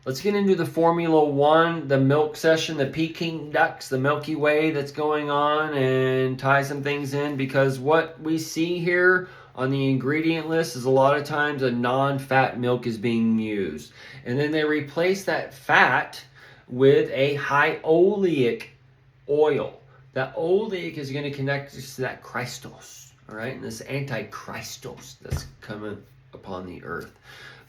let's get into the Formula One, the milk session, the Peking ducks, the Milky Way that's going on, and tie some things in, because what we see here on the ingredient list is a lot of times a non-fat milk is being used. And then they replace that fat with a high oleic oil. That oleic is going to connect us to that Christos, all right? And this anti-Christos that's coming upon the earth.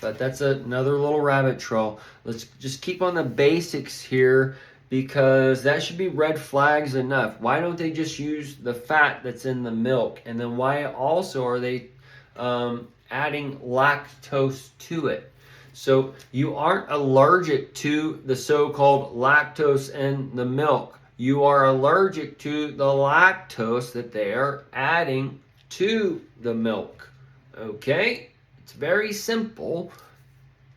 But that's another little rabbit trail. Let's just keep on the basics here, because that should be red flags enough. Why don't they just use the fat that's in the milk? And then why also are they adding lactose to it? So you aren't allergic to the so-called lactose in the milk. You are allergic to the lactose that they are adding to the milk. Okay? It's very simple.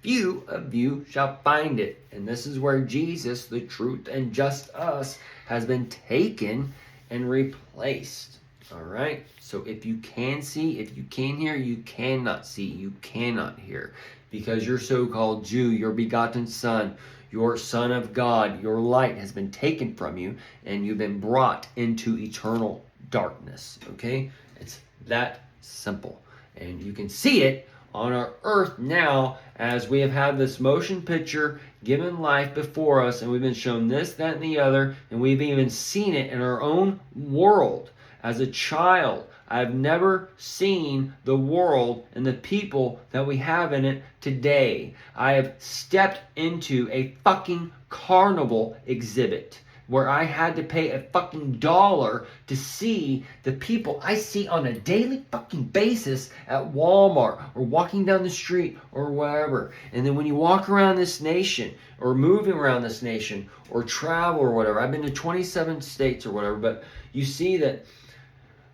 Few of you shall find it. And this is where Jesus, the truth and just us, has been taken and replaced. All right? So if you can see, if you can hear, you cannot see, you cannot hear. Because your so-called Jew, your begotten Son, your Son of God, your light has been taken from you, and you've been brought into eternal darkness. Okay? It's that simple. And you can see it on our earth now, as we have had this motion picture given life before us, and we've been shown this, that, and the other, and we've even seen it in our own world. As a child, I've never seen the world and the people that we have in it today. I have stepped into a fucking carnival exhibit where I had to pay a fucking dollar to see the people I see on a daily fucking basis at Walmart or walking down the street or wherever. And then when you walk around this nation or moving around this nation or travel or whatever, I've been to 27 states or whatever, but you see that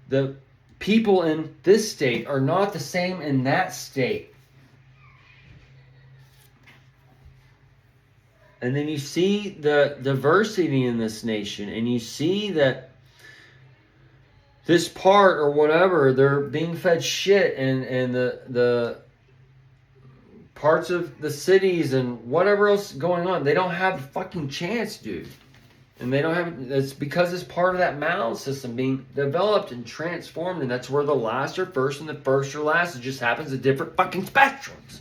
the people in this state are not the same in that state. And then you see the diversity in this nation, and you see that this part or whatever, they're being fed shit, and the parts of the cities and whatever else is going on, they don't have a fucking chance, dude. And they don't have, it's because it's part of that Mao system being developed and transformed, and that's where the last are first and the first are last. It just happens at different fucking spectrums.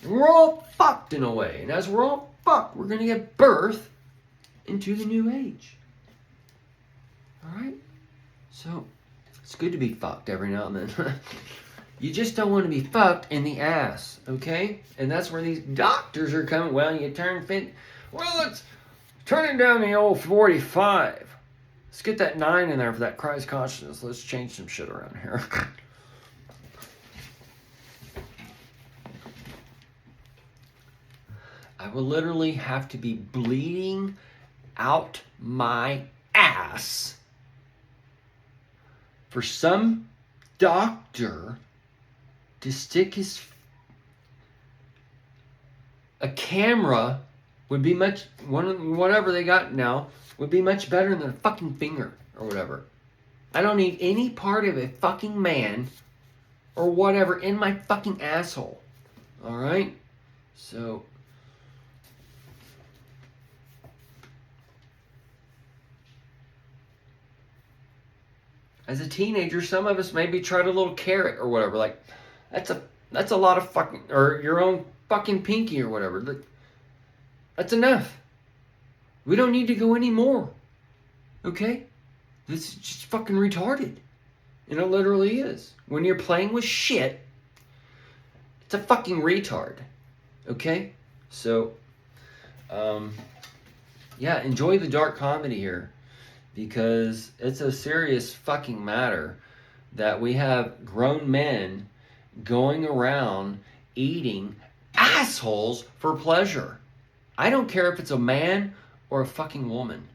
We're all fucked in a way. And as we're all fucked, we're going to give birth into the new age. Alright? So, it's good to be fucked every now and then. You just don't want to be fucked in the ass. Okay? And that's where these doctors are coming. Well, you turn fit. Well, let's turn it down the old 45. Let's get that 9 in there for that Christ consciousness. Let's change some shit around here. I will literally have to be bleeding out my ass for some doctor to stick a camera would be much, whatever they got now, would be much better than a fucking finger or whatever. I don't need any part of a fucking man or whatever in my fucking asshole. Alright? So, as a teenager, some of us maybe tried a little carrot or whatever. Like, that's a lot of fucking, or your own fucking pinky or whatever. That's enough. We don't need to go any more. Okay? This is just fucking retarded. And it literally is. When you're playing with shit, it's a fucking retard. Okay? So, yeah, enjoy the dark comedy here. Because it's a serious fucking matter that we have grown men going around eating assholes for pleasure. I don't care if it's a man or a fucking woman.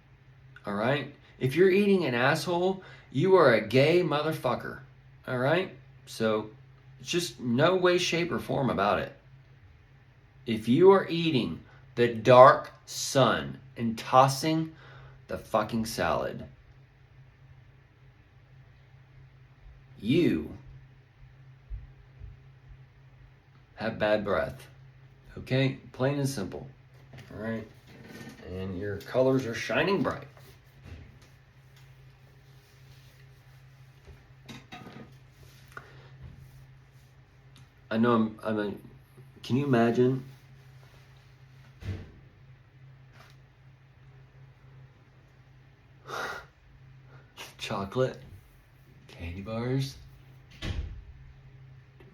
Alright? If you're eating an asshole, you are a gay motherfucker. Alright? So, it's just no way, shape, or form about it. If you are eating the dark sun and tossing the fucking salad, you have bad breath. Okay, plain and simple. All right, and your colors are shining bright. I know can you imagine? Chocolate, candy bars,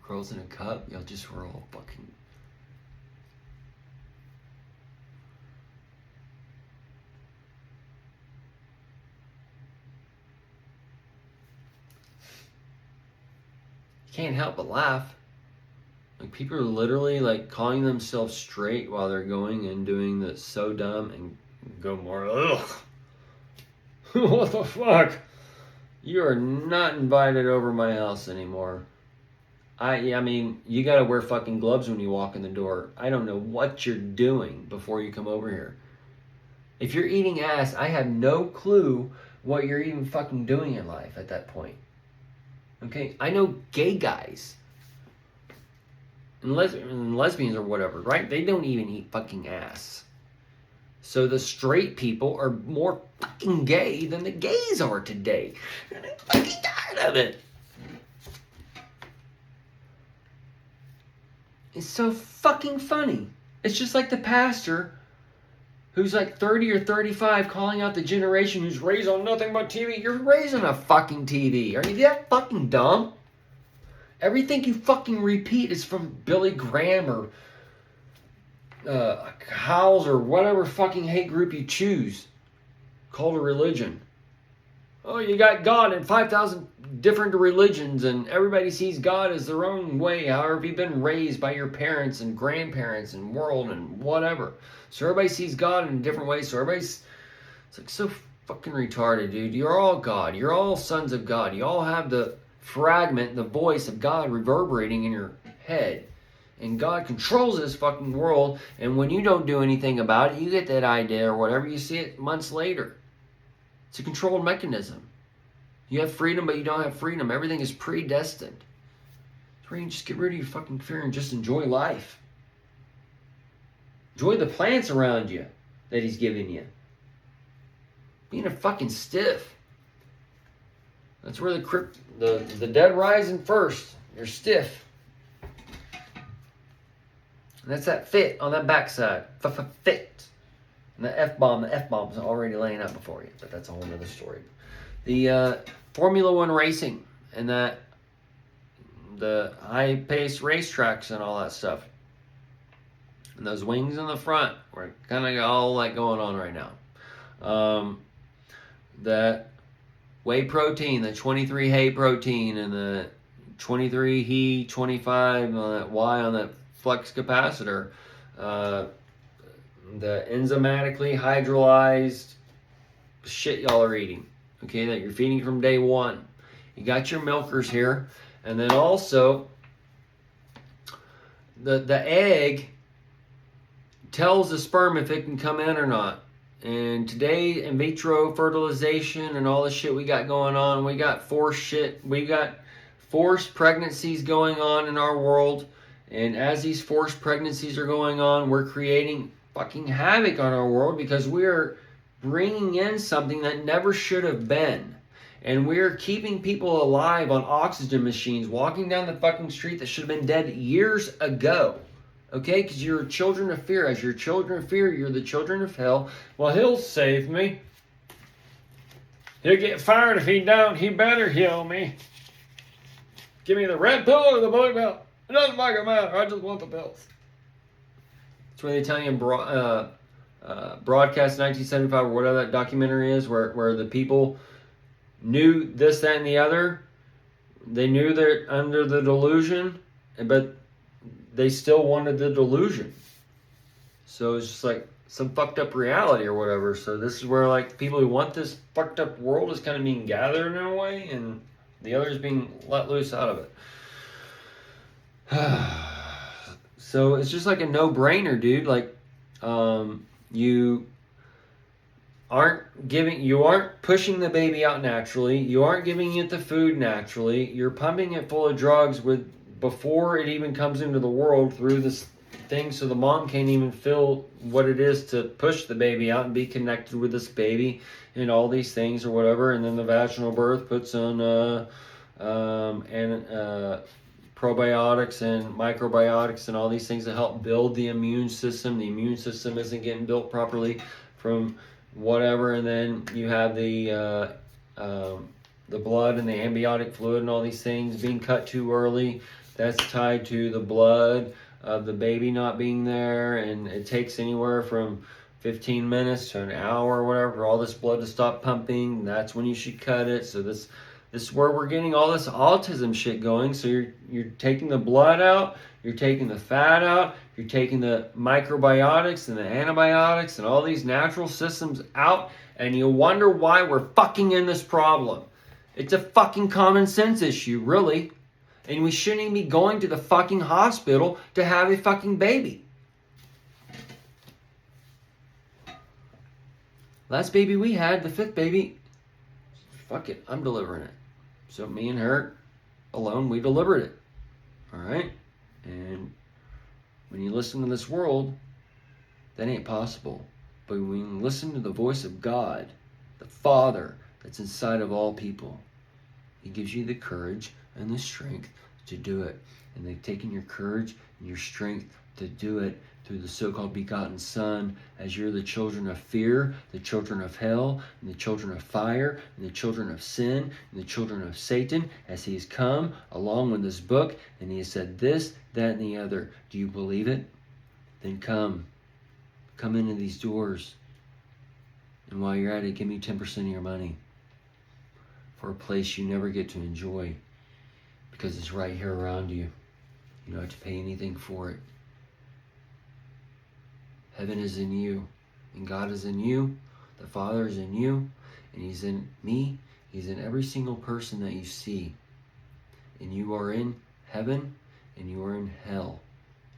girls in a cup, y'all just were all fucking. You can't help but laugh. Like, people are literally like calling themselves straight while they're going and doing the so dumb and go more, ugh. What the fuck? You are not invited over my house anymore. I mean, you gotta wear fucking gloves when you walk in the door. I don't know what you're doing before you come over here. If you're eating ass, I have no clue what you're even fucking doing in life at that point. Okay? I know gay guys and lesbians or whatever, right? They don't even eat fucking ass. So the straight people are more fucking gay than the gays are today. And I'm fucking tired of it. It's so fucking funny. It's just like the pastor who's like 30 or 35 calling out the generation who's raised on nothing but TV. You're raised on a fucking TV. Are you that fucking dumb? Everything you fucking repeat is from Billy Graham or Howells or whatever fucking hate group you choose. Called a religion. Oh, you got God in 5,000 different religions, and everybody sees God as their own way, however you've been raised by your parents and grandparents and world and whatever. So everybody sees God in different ways, so it's like so fucking retarded, dude. You're all God. You're all sons of God. You all have the fragment, the voice of God reverberating in your head. And God controls this fucking world, and when you don't do anything about it, you get that idea or whatever, you see it months later. It's a controlled mechanism. You have freedom, but you don't have freedom. Everything is predestined. So you just get rid of your fucking fear and just enjoy life. Enjoy the plants around you that he's giving you. Being a fucking stiff. That's where the dead rising first. You're stiff. And that's that fit on that backside. Fit. And the F-bomb's already laying out before you. But that's a whole other story. The Formula One racing and the high-paced racetracks and all that stuff. And those wings in the front, we're kind of all like going on right now. That whey protein, the 23 hay protein, and the 23 he 25 on that Y on that flex capacitor. The enzymatically hydrolyzed shit y'all are eating, okay, that you're feeding from day one. You got your milkers here, and then also the egg tells the sperm if it can come in or not. And today, in vitro fertilization and all the shit we got going on, we got forced pregnancies going on in our world. And as these forced pregnancies are going on, we're creating fucking havoc on our world because we're bringing in something that never should have been. And we're keeping people alive on oxygen machines, walking down the fucking street that should have been dead years ago. Okay? Because you're children of fear. As you're children of fear, you're the children of hell. Well, he'll save me. He'll get fired if he don't. He better heal me. Give me the red pill or the blue pill. It doesn't fucking matter. I just want the pills. That's where the Italian broadcast 1975 or whatever that documentary is, where the people knew this, that, and the other. They knew they're under the delusion, but they still wanted the delusion. So it's just like some fucked up reality or whatever. So this is where like people who want this fucked up world is kind of being gathered in a way, and the others being let loose out of it. So it's just like a no-brainer, dude. Like, you aren't pushing the baby out naturally. You aren't giving it the food naturally. You're pumping it full of drugs before it even comes into the world through this thing, so the mom can't even feel what it is to push the baby out and be connected with this baby and all these things or whatever. And then the vaginal birth puts on probiotics and microbiotics and all these things that help build the immune system. The immune system isn't getting built properly from whatever, and then you have the blood and the amniotic fluid and all these things being cut too early. That's tied to the blood of the baby not being there, and it takes anywhere from 15 minutes to an hour or whatever for all this blood to stop pumping. That's when you should cut it. So this is where we're getting all this autism shit going. So you're taking the blood out, you're taking the fat out, you're taking the microbiotics and the antibiotics and all these natural systems out, and you wonder why we're fucking in this problem. It's a fucking common sense issue, really. And we shouldn't even be going to the fucking hospital to have a fucking baby. Last baby we had, the 5th baby, fuck it, I'm delivering it. So me and her alone, we delivered it. All right? And when you listen to this world, that ain't possible. But when you listen to the voice of God, the Father that's inside of all people, He gives you the courage and the strength to do it. And they've taken your courage and your strength to do it through the so-called begotten Son, as you're the children of fear, the children of hell, and the children of fire, and the children of sin, and the children of Satan, as He has come along with this book, and He has said this, that, and the other. Do you believe it? Then come into these doors. And while you're at it, give me 10% of your money for a place you never get to enjoy, because it's right here around you. You don't have to pay anything for it. Heaven is in you, and God is in you, the Father is in you, and He's in me. He's in every single person that you see. And you are in heaven, and you are in hell.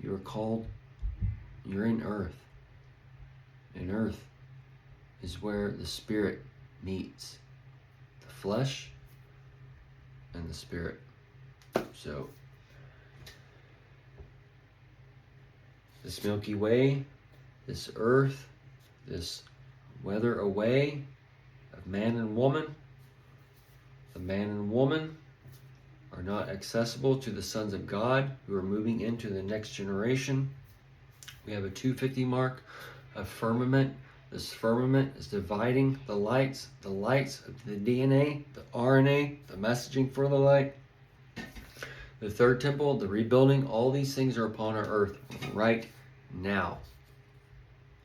You are called, you're in earth. And earth is where the spirit meets the flesh and the spirit. So, this Milky Way, this earth, this weather away of man and woman, the man and woman are not accessible to the sons of God who are moving into the next generation. We have a 250 mark of firmament. This firmament is dividing the lights of the DNA, the RNA, the messaging for the light. The third temple, the rebuilding, all these things are upon our earth right now.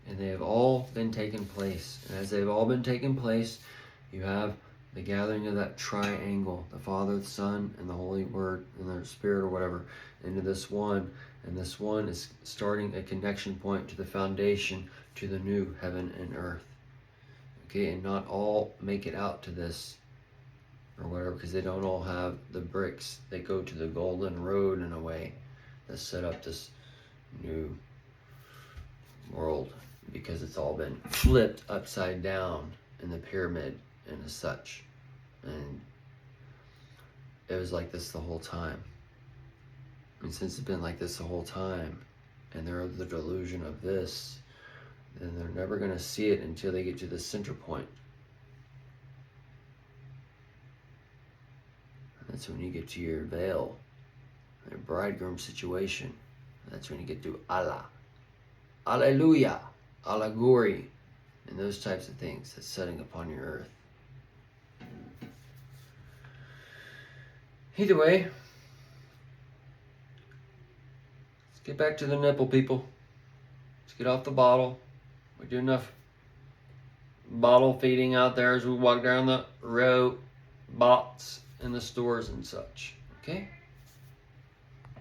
And they have all been taking place. And as they've all been taking place, you have the gathering of that triangle, the Father, the Son, and the Holy Word, and the Spirit or whatever, into this one. And this one is starting a connection point to the foundation, to the new heaven and earth. Okay, and not all make it out to this or whatever, because they don't all have the bricks. They go to the golden road in a way that set up this new world, because it's all been flipped upside down in the pyramid and as such. And it was like this the whole time. And since it's been like this the whole time, and they're of the delusion of this, then they're never going to see it until they get to the center point. And that's when you get to your veil, your bridegroom situation. And that's when you get to Allah. Alleluia, allegory, and those types of things that's setting upon your earth. Either way, let's get back to the nipple, people. Let's get off the bottle. We do enough bottle feeding out there as we walk down the road, bots in the stores and such. Okay?